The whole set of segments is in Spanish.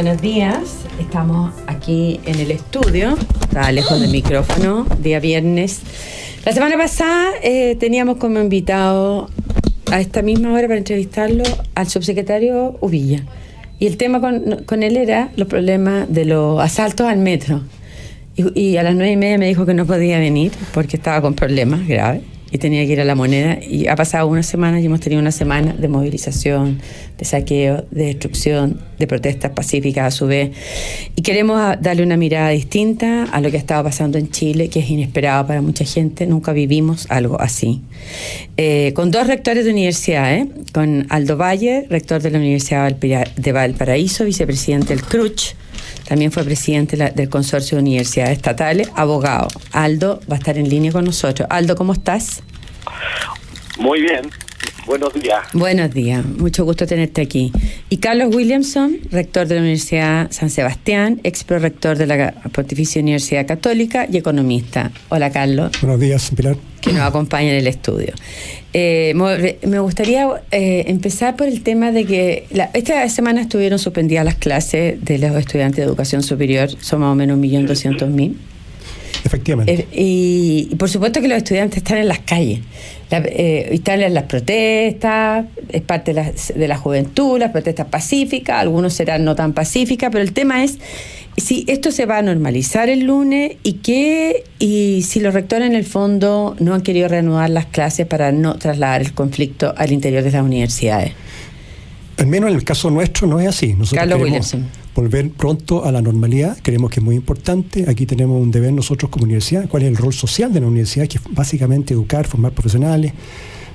buenos días. Estamos aquí en el estudio, estaba lejos del micrófono, día viernes. La semana pasada teníamos como invitado a esta misma hora para entrevistarlo al subsecretario Uvilla. Y el tema con él era los problemas de los asaltos al metro. Y a las 9:30 me dijo que no podía venir porque estaba con problemas graves y tenía que ir a La Moneda. Y ha pasado una semana y hemos tenido una semana de movilización, de saqueo, de destrucción, de protestas pacíficas a su vez. Y queremos darle una mirada distinta a lo que ha estado pasando en Chile, que es inesperado para mucha gente. Nunca vivimos algo así. Con dos rectores de universidades, con Aldo Valle, rector de la Universidad de Valparaíso, vicepresidente del CRUCH, también fue presidente del Consorcio de Universidades Estatales, abogado. Aldo va a estar en línea con nosotros. Aldo, ¿cómo estás? Muy bien, buenos días. Buenos días, mucho gusto tenerte aquí. Y Carlos Williamson, rector de la Universidad San Sebastián, ex prorector de la Pontificia Universidad Católica y economista. Hola, Carlos. Buenos días, Pilar. Que nos acompaña en el estudio. Me gustaría empezar por el tema de que esta semana estuvieron suspendidas las clases de los estudiantes de educación superior, son más o menos 1.200.000. Efectivamente. Y por supuesto que los estudiantes están en las calles, están en las protestas, es parte de la juventud, las protestas pacíficas, algunos serán no tan pacíficas, pero el tema es si esto se va a normalizar el lunes y si los rectores en el fondo no han querido reanudar las clases para no trasladar el conflicto al interior de las universidades. Al menos en el caso nuestro no es así. Nosotros Carlos queremos Williamson. Volver pronto a la normalidad, creemos que es muy importante. Aquí tenemos un deber nosotros como universidad. ¿Cuál es el rol social de la universidad? Que es básicamente educar, formar profesionales,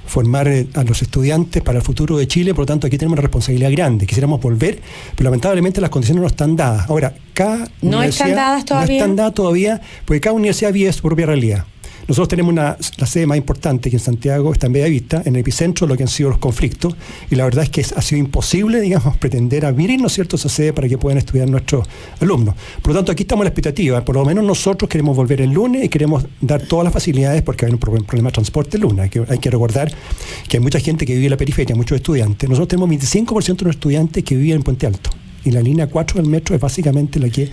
formar a los estudiantes para el futuro de Chile. Por lo tanto, aquí tenemos una responsabilidad grande. Quisiéramos volver, pero lamentablemente las condiciones no están dadas. Ahora, cada ¿No universidad están dadas todavía? No están dadas todavía, porque cada universidad vive su propia realidad. Nosotros tenemos la sede más importante que en Santiago, está en Bellavista, en el epicentro de lo que han sido los conflictos, y la verdad es que ha sido imposible, digamos, pretender abrir, ¿no es cierto?, esa sede para que puedan estudiar nuestros alumnos. Por lo tanto, aquí estamos en la expectativa. Por lo menos nosotros queremos volver el lunes y queremos dar todas las facilidades porque hay un problema de transporte el lunes. Hay que recordar que hay mucha gente que vive en la periferia, muchos estudiantes. Nosotros tenemos 25% de los estudiantes que viven en Puente Alto. Y la línea 4 del metro es básicamente la que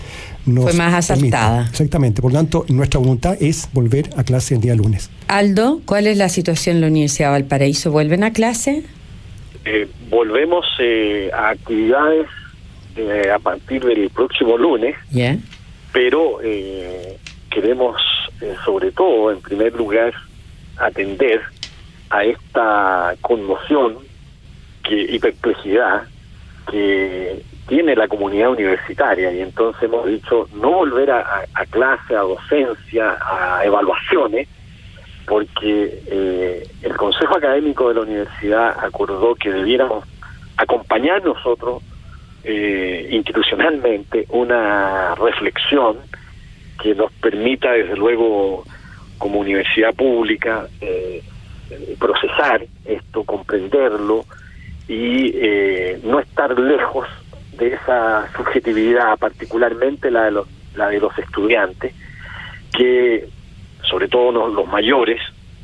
nos fue más asaltada. Permite. Exactamente. Por lo tanto, nuestra voluntad es volver a clase el día lunes. Aldo, ¿cuál es la situación en la Universidad de Valparaíso? ¿Vuelven a clase? Volvemos a actividades a partir del próximo lunes, Yeah. pero queremos, sobre todo, en primer lugar, atender a esta conmoción y perplejidad que tiene la comunidad universitaria, y entonces hemos dicho no volver a clase, a docencia, a evaluaciones, porque el Consejo Académico de la Universidad acordó que debiéramos acompañar nosotros institucionalmente una reflexión que nos permita, desde luego, como universidad pública, procesar esto, comprenderlo y no estar lejos de esa subjetividad, particularmente la de los estudiantes, que sobre todo los mayores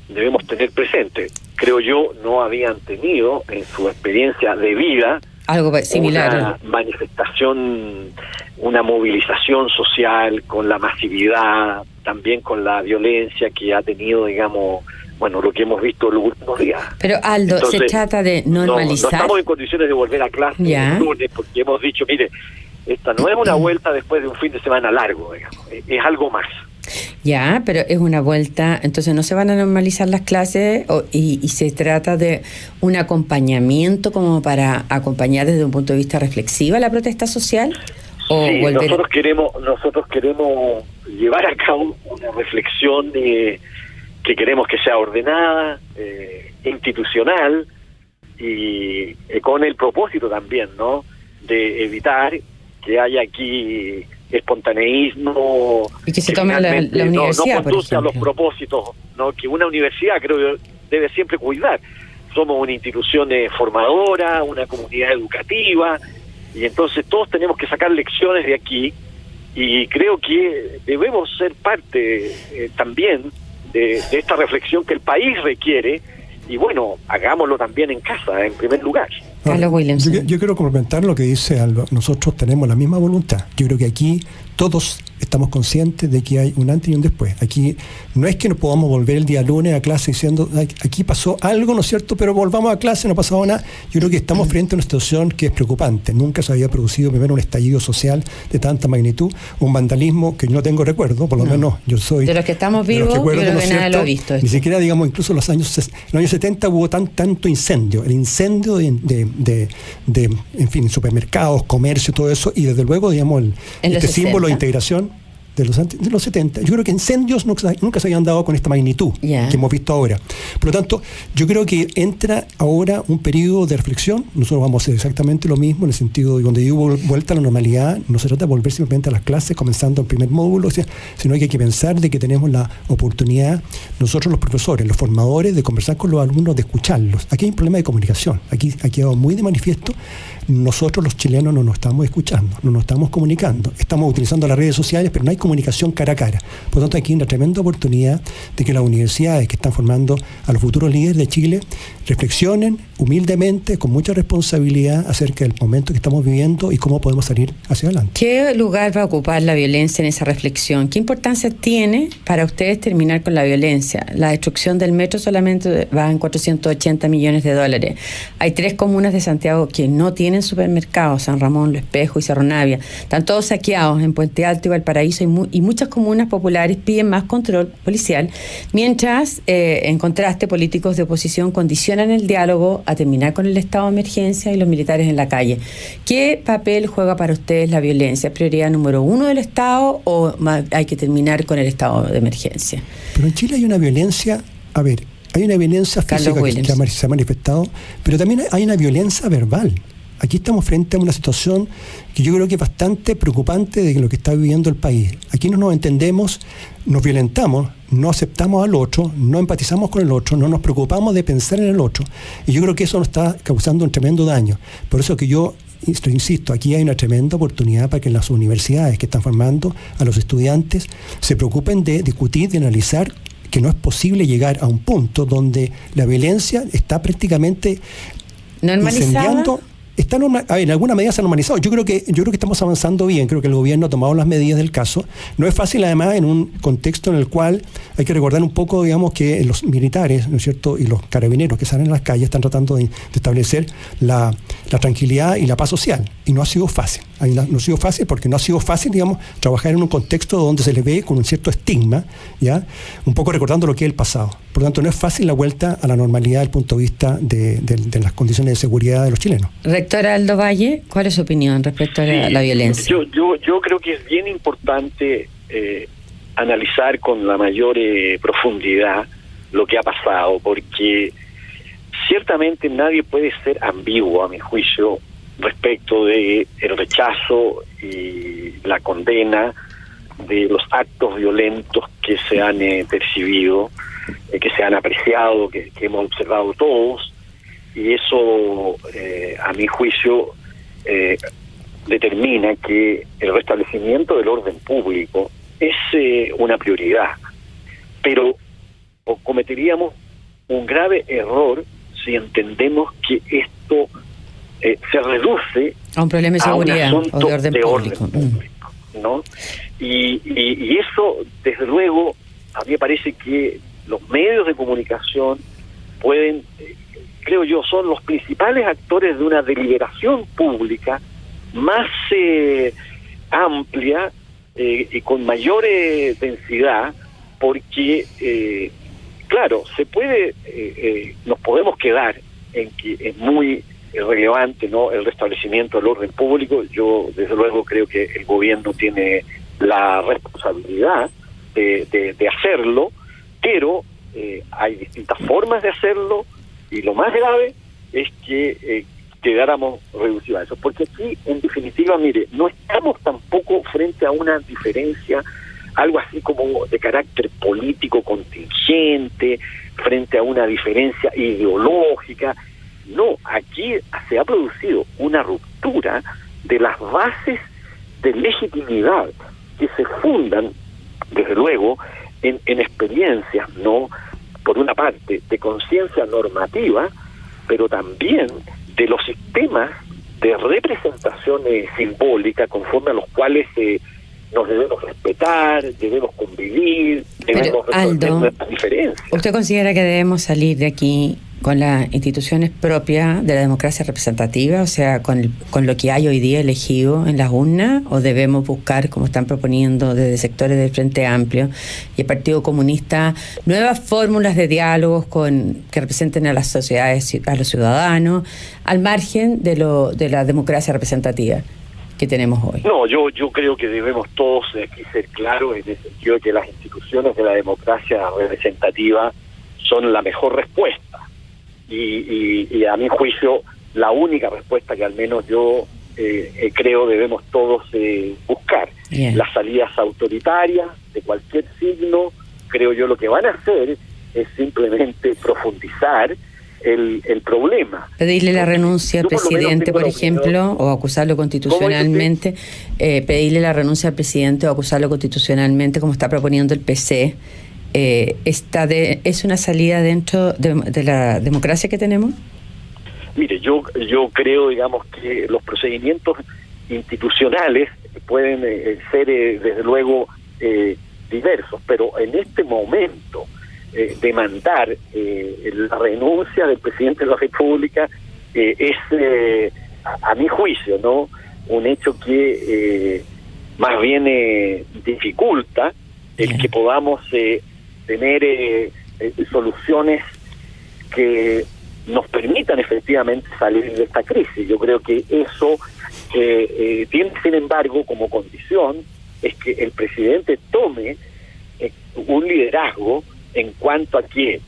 debemos tener presente. Creo yo no habían tenido en su experiencia de vida algo similar, una manifestación, una movilización social con la masividad, también con la violencia que ha tenido, digamos, bueno, lo que hemos visto los últimos días. Pero Aldo, entonces, se trata de normalizar. No estamos en condiciones de volver a clase el lunes, porque hemos dicho, mire, esta no es una vuelta después de un fin de semana largo, digamos, es algo más. Ya, pero es una vuelta, entonces no se van a normalizar las clases y se trata de un acompañamiento como para acompañar desde un punto de vista reflexivo la protesta social. ¿O sí, volver? nosotros queremos llevar a cabo una reflexión que queremos que sea ordenada, institucional y con el propósito también, ¿no?, de evitar que haya aquí espontaneísmo y que se tome la universidad, no conduce a los propósitos, ¿no?, que una universidad creo yo debe siempre cuidar. Somos una institución formadora, una comunidad educativa, y entonces todos tenemos que sacar lecciones de aquí, y creo que debemos ser parte también de esta reflexión que el país requiere, y bueno, hagámoslo también en casa, en primer lugar. Carlos Williamson. Yo quiero complementar lo que dice Aldo. Nosotros tenemos la misma voluntad. Yo creo que aquí todos estamos conscientes de que hay un antes y un después. Aquí no es que no podamos volver el día lunes a clase diciendo, aquí pasó algo, ¿no es cierto? Pero volvamos a clase, no ha pasado nada. Yo creo que estamos frente a una situación que es preocupante. Nunca se había producido primero un estallido social de tanta magnitud, un vandalismo que yo no tengo recuerdo, por lo menos yo soy... De los que estamos vivos, yo creo que nadie lo ha visto. Ni siquiera, digamos, incluso en los años 70 hubo tanto incendio. El incendio de en fin, supermercados, comercio, todo eso, y desde luego, digamos, este símbolo de integración de los 70. Yo creo que incendios nunca se habían dado con esta magnitud que hemos visto ahora. Por lo tanto, yo creo que entra ahora un periodo de reflexión. Nosotros vamos a hacer exactamente lo mismo en el sentido de cuando digo vuelta a la normalidad, no se trata de volver simplemente a las clases comenzando el primer módulo, sino que hay que pensar de que tenemos la oportunidad, nosotros los profesores, los formadores, de conversar con los alumnos, de escucharlos. Aquí hay un problema de comunicación. Aquí ha quedado muy de manifiesto. Nosotros los chilenos no nos estamos escuchando, no nos estamos comunicando. Estamos utilizando las redes sociales, pero no hay comunicación cara a cara. Por lo tanto, aquí hay una tremenda oportunidad de que las universidades que están formando a los futuros líderes de Chile reflexionen humildemente, con mucha responsabilidad, acerca del momento que estamos viviendo y cómo podemos salir hacia adelante. ¿Qué lugar va a ocupar la violencia en esa reflexión? ¿Qué importancia tiene para ustedes terminar con la violencia? La destrucción del metro solamente va en 480 millones de dólares. Hay 3 comunas de Santiago que no tienen supermercados, San Ramón, Lo Espejo y Cerro Navia. Están todos saqueados en Puente Alto y Valparaíso, y muchas comunas populares piden más control policial, mientras, en contraste, políticos de oposición condicionan el diálogo a terminar con el estado de emergencia y los militares en la calle. ¿Qué papel juega para ustedes la violencia? ¿Es prioridad número 1 del Estado o hay que terminar con el estado de emergencia? Pero en Chile hay una violencia, hay una violencia física que se ha manifestado, pero también hay una violencia verbal. Aquí estamos frente a una situación que yo creo que es bastante preocupante de lo que está viviendo el país. Aquí no nos entendemos, nos violentamos, no aceptamos al otro, no empatizamos con el otro, no nos preocupamos de pensar en el otro. Y yo creo que eso nos está causando un tremendo daño. Por eso que yo insisto, aquí hay una tremenda oportunidad para que las universidades que están formando a los estudiantes se preocupen de discutir, de analizar que no es posible llegar a un punto donde la violencia está prácticamente incendiando. En alguna medida se ha normalizado. Yo creo que estamos avanzando bien. Creo que el gobierno ha tomado las medidas del caso. No es fácil, además, en un contexto en el cual hay que recordar un poco, digamos, que los militares, ¿no es cierto?, y los carabineros que salen a las calles están tratando de establecer la tranquilidad y la paz social. Y no ha sido fácil. No ha sido fácil porque no ha sido fácil, digamos, trabajar en un contexto donde se les ve con un cierto estigma, ¿ya? Un poco recordando lo que es el pasado. Por lo tanto, no es fácil la vuelta a la normalidad desde el punto de vista de las condiciones de seguridad de los chilenos. Rector Aldo Valle, ¿cuál es su opinión respecto a la violencia? Yo creo que es bien importante analizar con la mayor profundidad lo que ha pasado, porque ciertamente nadie puede ser ambiguo, a mi juicio, respecto de el rechazo y la condena de los actos violentos que se han percibido, que se han apreciado, que hemos observado todos, y eso, a mi juicio, determina que el restablecimiento del orden público es una prioridad, pero cometeríamos un grave error si entendemos que esto se reduce a un problema de seguridad o de orden público, ¿no? Y eso, desde luego, a mí me parece que los medios de comunicación pueden, creo yo, son los principales actores de una deliberación pública más amplia y con mayor densidad, porque, claro, nos podemos quedar en que es muy relevante, ¿no?, el restablecimiento del orden público. Yo, desde luego, creo que el gobierno tiene la responsabilidad de hacerlo, pero hay distintas formas de hacerlo, y lo más grave es que quedáramos reducidos a eso, porque aquí, en definitiva, mire, no estamos tampoco frente a una diferencia, algo así como de carácter político contingente, frente a una diferencia ideológica. No, aquí se ha producido una ruptura de las bases de legitimidad que se fundan, desde luego, en experiencias, ¿no?, por una parte, de conciencia normativa, pero también de los sistemas de representación simbólica conforme a los cuales nos debemos respetar, debemos convivir, debemos resolver nuestras diferencias. ¿Usted considera que debemos salir de aquí con las instituciones propias de la democracia representativa, o sea, con lo que hay hoy día elegido en las urnas, o debemos buscar, como están proponiendo desde sectores del Frente Amplio y el Partido Comunista, nuevas fórmulas de diálogos que representen a las sociedades, a los ciudadanos, al margen de la democracia representativa que tenemos hoy? No, yo creo que debemos todos aquí ser claros en el sentido de que las instituciones de la democracia representativa son la mejor respuesta. Y a mi juicio, la única respuesta que al menos yo creo debemos todos buscar. Bien. Las salidas autoritarias de cualquier signo, creo yo, lo que van a hacer es simplemente profundizar el problema. Pedirle la renuncia al presidente, por ejemplo, o acusarlo constitucionalmente. Pedirle la renuncia al presidente o acusarlo constitucionalmente, como está proponiendo el PC. ¿Es una salida dentro de la democracia que tenemos? Mire, yo creo, digamos, que los procedimientos institucionales pueden ser, desde luego, diversos, pero en este momento demandar la renuncia del presidente de la República es, a mi juicio, no un hecho que más bien dificulta el que podamos tener soluciones que nos permitan efectivamente salir de esta crisis. Yo creo que eso tiene, sin embargo, como condición es que el presidente tome un liderazgo en cuanto a que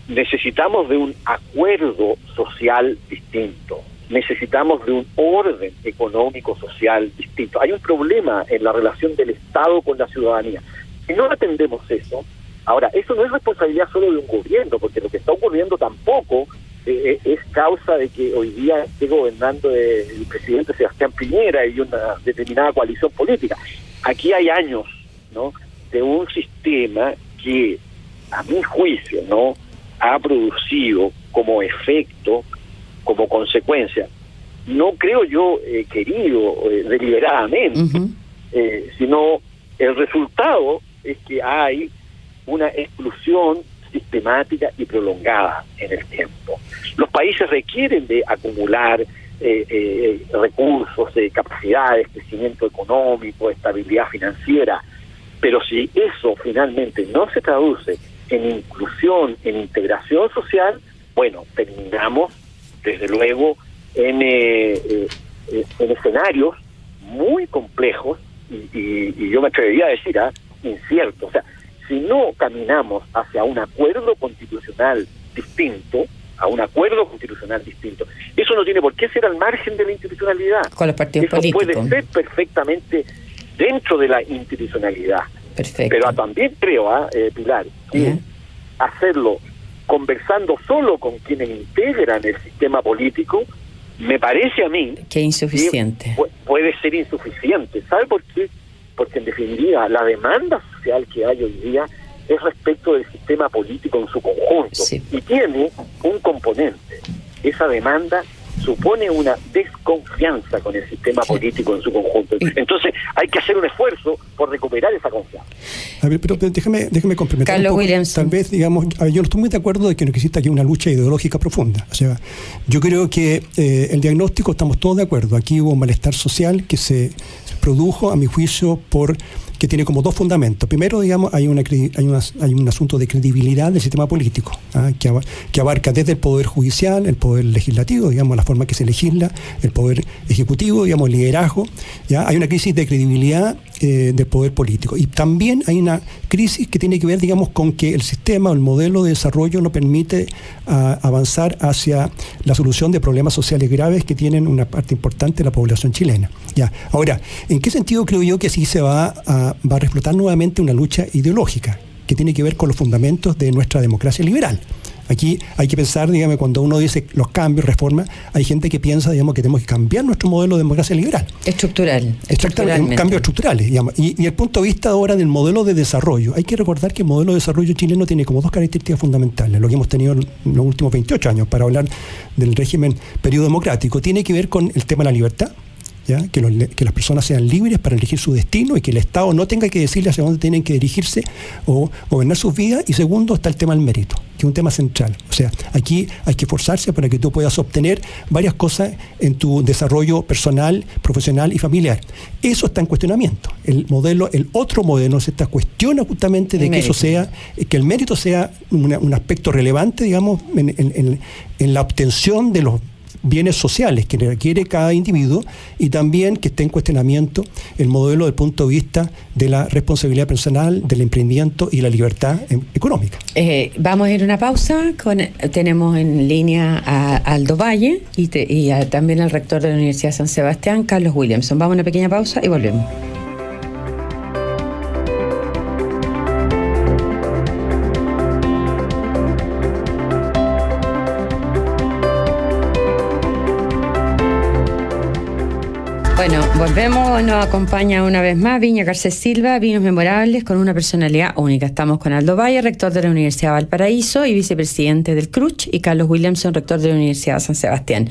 necesitamos de un acuerdo social distinto, necesitamos de un orden económico social distinto. Hay un problema en la relación del Estado con la ciudadanía. Si no atendemos eso, ahora, eso no es responsabilidad solo de un gobierno, porque lo que está ocurriendo tampoco es causa de que hoy día esté gobernando el presidente Sebastián Piñera y una determinada coalición política. Aquí hay años, ¿no?, de un sistema que, a mi juicio, ¿no?, ha producido como efecto, como consecuencia, no creo yo querido deliberadamente, sino el resultado es que hay una exclusión sistemática y prolongada en el tiempo. Los países requieren de acumular recursos, capacidades, crecimiento económico, estabilidad financiera, pero si eso finalmente no se traduce en inclusión, en integración social, bueno, terminamos desde luego en escenarios muy complejos y yo me atrevería a decir inciertos. O sea, si no caminamos hacia un acuerdo constitucional distinto, eso no tiene por qué ser al margen de la institucionalidad. Con los partidos eso políticos. Puede ser perfectamente dentro de la institucionalidad. Perfecto. Pero también creo, Pilar, que hacerlo conversando solo con quienes integran el sistema político, me parece a mí que insuficiente. Puede ser insuficiente. ¿Sabe por qué? Porque en definitiva la demanda social que hay hoy día es respecto del sistema político en su conjunto, sí, y tiene un componente. Esa demanda supone una desconfianza con el sistema político en su conjunto. Entonces hay que hacer un esfuerzo por recuperar esa confianza. A ver, pero déjame complementar Carlos un poco. Williamson. Tal vez, digamos, yo no estoy muy de acuerdo de que no exista aquí una lucha ideológica profunda. O sea, yo creo que el diagnóstico estamos todos de acuerdo. Aquí hubo un malestar social que se produjo, a mi juicio, que tiene como dos fundamentos. Primero, digamos, hay un asunto de credibilidad del sistema político, que abarca desde el poder judicial, el poder legislativo, digamos, la forma que se legisla, el poder ejecutivo, digamos, el liderazgo. ¿Ya? Hay una crisis de credibilidad del poder político. Y también hay una crisis que tiene que ver, digamos, con que el sistema o el modelo de desarrollo no permite avanzar hacia la solución de problemas sociales graves que tienen una parte importante de la población chilena. ¿Ya? Ahora, ¿en qué sentido creo yo que sí se va a reflotar nuevamente una lucha ideológica que tiene que ver con los fundamentos de nuestra democracia liberal? Aquí hay que pensar, digamos, cuando uno dice los cambios, reformas, hay gente que piensa, digamos, que tenemos que cambiar nuestro modelo de democracia liberal. Estructural. Exactamente, cambios estructurales, digamos. Y el punto de vista ahora del modelo de desarrollo, hay que recordar que el modelo de desarrollo chileno tiene como dos características fundamentales, lo que hemos tenido en los últimos 28 años, para hablar del régimen periodo democrático, tiene que ver con el tema de la libertad, ¿ya? Que las personas sean libres para elegir su destino y que el Estado no tenga que decirle hacia dónde tienen que dirigirse o gobernar sus vidas. Y segundo, está el tema del mérito, que es un tema central. O sea, aquí hay que esforzarse para que tú puedas obtener varias cosas en tu desarrollo personal, profesional y familiar. Eso está en cuestionamiento. El otro modelo se cuestiona justamente de que eso sea, que el mérito sea un aspecto relevante, digamos, en la obtención de los bienes sociales que requiere cada individuo, y también que esté en cuestionamiento el modelo desde el punto de vista de la responsabilidad personal, del emprendimiento y la libertad económica. Vamos a ir a una pausa. Tenemos en línea a Aldo Valle y también al rector de la Universidad de San Sebastián, Carlos Williamson. Vamos a una pequeña pausa y volvemos. Bueno, volvemos, nos acompaña una vez más Viña Garcés Silva, Vinos Memorables, con una personalidad única. Estamos con Aldo Valle, rector de la Universidad de Valparaíso y vicepresidente del CRUCH, y Carlos Williamson, rector de la Universidad de San Sebastián.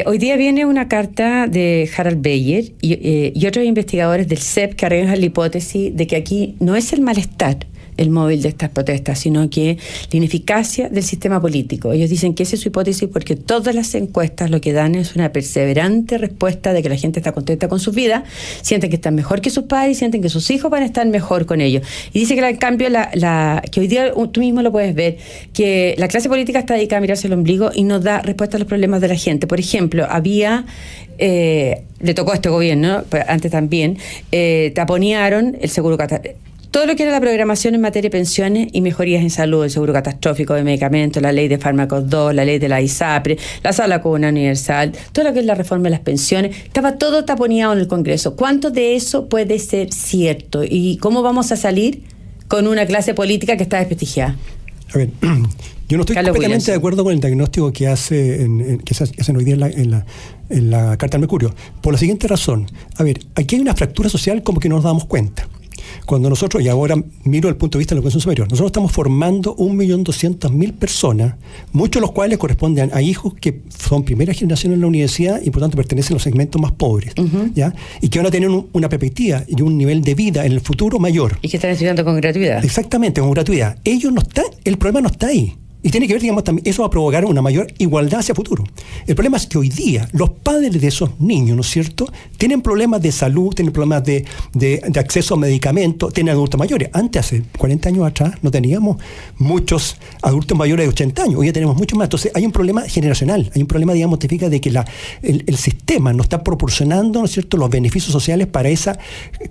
Hoy día viene una carta de Harald Beyer y otros investigadores del CEP que arriesgan la hipótesis de que aquí no es el malestar el móvil de estas protestas, sino que la ineficacia del sistema político. Ellos dicen que esa es su hipótesis porque todas las encuestas lo que dan es una perseverante respuesta de que la gente está contenta con su vida, sienten que están mejor que sus padres, sienten que sus hijos van a estar mejor con ellos. Y dice que en cambio, que hoy día tú mismo lo puedes ver, que la clase política está dedicada a mirarse el ombligo y no da respuesta a los problemas de la gente. Por ejemplo, le tocó a este gobierno, antes también, taponearon el seguro todo lo que era la programación en materia de pensiones y mejorías en salud, el seguro catastrófico de medicamentos, la ley de fármacos 2, la ley de la ISAPRE, la sala común universal, todo lo que es la reforma de las pensiones, estaba todo taponeado en el Congreso. ¿Cuánto de eso puede ser cierto? ¿Y cómo vamos a salir con una clase política que está desprestigiada? A ver, yo no estoy completamente de acuerdo con el diagnóstico que hacen hoy día en la Carta del Mercurio, por la siguiente razón. A ver, aquí hay una fractura social como que no nos damos cuenta. Cuando nosotros, y ahora miro el punto de vista de la educación superior, nosotros estamos formando 1.200.000 personas, muchos de los cuales corresponden a hijos que son primera generación en la universidad y por tanto pertenecen a los segmentos más pobres, ¿ya? Y que van a tener una perspectiva y un nivel de vida en el futuro mayor. Y que están estudiando con gratuidad. Exactamente, con gratuidad. Ellos no están, el problema no está ahí. Y tiene que ver, digamos, también, eso va a provocar una mayor igualdad hacia futuro. El problema es que hoy día los padres de esos niños, ¿no es cierto?, tienen problemas de salud, tienen problemas de acceso a medicamentos, tienen adultos mayores. Antes, hace 40 años atrás, no teníamos muchos adultos mayores de 80 años. Hoy ya tenemos muchos más. Entonces, hay un problema generacional. Hay un problema, digamos, de que el sistema no está proporcionando, ¿no es cierto?, los beneficios sociales para esa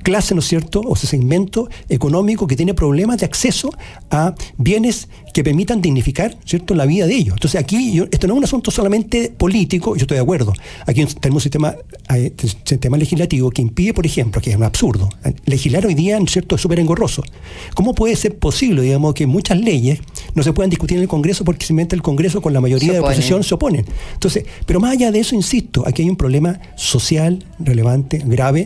clase, ¿no es cierto?, o ese segmento económico que tiene problemas de acceso a bienes que permitan dignificar, ¿cierto?, la vida de ellos. Entonces aquí esto no es un asunto solamente político, yo estoy de acuerdo. Aquí tenemos un sistema legislativo que impide, por ejemplo, que es un absurdo, legislar hoy día, ¿cierto?, es súper engorroso. ¿Cómo puede ser posible, digamos, que muchas leyes no se puedan discutir en el Congreso porque simplemente el Congreso con la mayoría de oposición se oponen? Entonces, pero más allá de eso, insisto, aquí hay un problema social relevante, grave,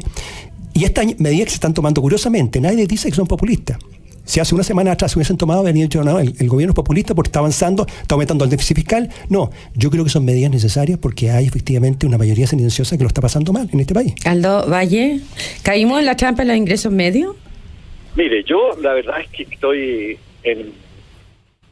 y estas medidas que se están tomando, curiosamente, nadie dice que son populistas. Si hace una semana atrás se hubiesen tomado, habrían dicho, no, el gobierno es populista porque está avanzando, está aumentando el déficit fiscal. No, yo creo que son medidas necesarias porque hay efectivamente una mayoría silenciosa que lo está pasando mal en este país. Aldo Valle, ¿caímos en la trampa de los ingresos medios? Mire, yo la verdad es que estoy en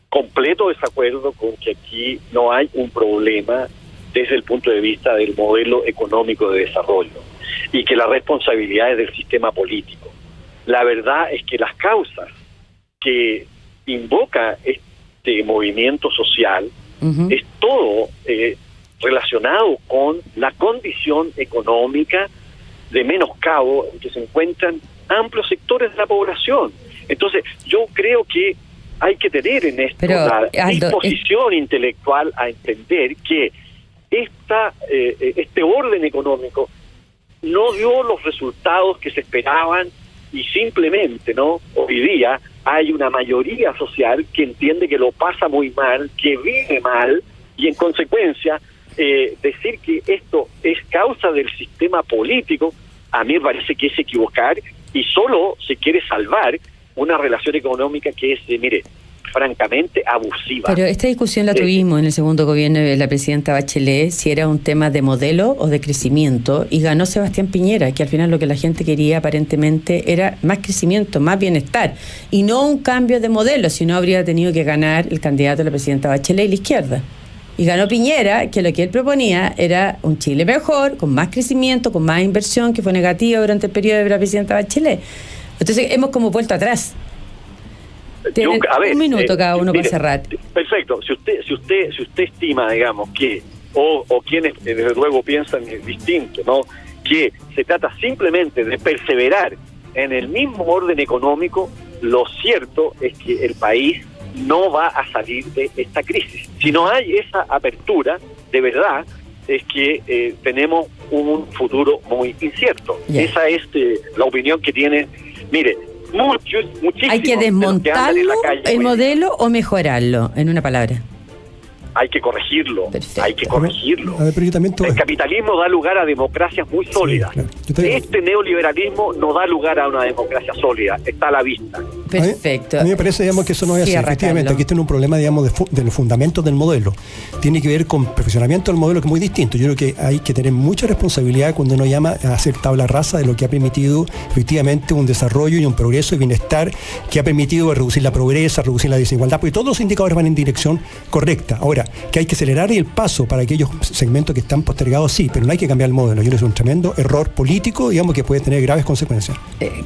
completo desacuerdo con que aquí no hay un problema desde el punto de vista del modelo económico de desarrollo y que la responsabilidad es del sistema político. La verdad es que las causas que invoca este movimiento social es todo relacionado con la condición económica de menoscabo en que se encuentran amplios sectores de la población. Entonces, yo creo que hay que tener en esto la disposición intelectual a entender que este orden económico no dio los resultados que se esperaban y simplemente, ¿no? Hoy día hay una mayoría social que entiende que lo pasa muy mal, que vive mal, y en consecuencia decir que esto es causa del sistema político, a mí me parece que es equivocar, y solo se quiere salvar una relación económica que es, mire, francamente abusiva. Pero esta discusión la tuvimos en el segundo gobierno de la presidenta Bachelet, si era un tema de modelo o de crecimiento, y ganó Sebastián Piñera, que al final lo que la gente quería aparentemente era más crecimiento, más bienestar, y no un cambio de modelo, si no habría tenido que ganar el candidato de la presidenta Bachelet y la izquierda. Y ganó Piñera, que lo que él proponía era un Chile mejor, con más crecimiento, con más inversión, que fue negativa durante el periodo de la presidenta Bachelet. Entonces hemos como vuelto atrás. Tienen un minuto cada uno para cerrar. Perfecto. Si usted estima, digamos, que o quienes desde luego piensan distinto, ¿no? Que se trata simplemente de perseverar en el mismo orden económico, lo cierto es que el país no va a salir de esta crisis. Si no hay esa apertura, de verdad, es que tenemos un futuro muy incierto. Yeah. Esa es la opinión que tiene. Mire, muchísimos. ¿Hay que desmontarlo, el modelo, o mejorarlo, en una palabra? Hay que corregirlo. Perfecto. Hay que corregirlo. A ver, pero yo también el capitalismo da lugar a democracias muy sólidas. Sí, claro. Este neoliberalismo no da lugar a una democracia sólida, está a la vista. Perfecto. A mí me parece, digamos, que eso no es así. Efectivamente, aquí tiene un problema, digamos, de los fundamentos del modelo. Tiene que ver con perfeccionamiento del modelo, que es muy distinto. Yo creo que hay que tener mucha responsabilidad cuando uno llama a hacer tabla rasa de lo que ha permitido efectivamente un desarrollo y un progreso y bienestar que ha permitido reducir la pobreza, reducir la desigualdad, porque todos los indicadores van en dirección correcta. Ahora, que hay que acelerar el paso para aquellos segmentos que están postergados, sí, pero no hay que cambiar el modelo. Yo creo que es un tremendo error político, digamos, que puede tener graves consecuencias.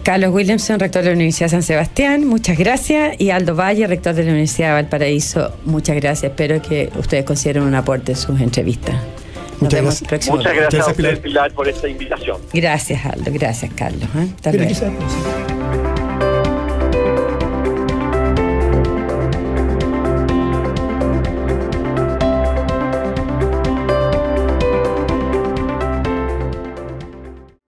Carlos Williamson, rector de la Universidad de San Sebastián, muchas gracias, y Aldo Valle, rector de la Universidad de Valparaíso, muchas gracias. Espero que ustedes consideren un aporte en sus entrevistas. Muchas gracias a usted, Pilar, por esta invitación. Gracias, Aldo. Gracias, Carlos. Hasta luego.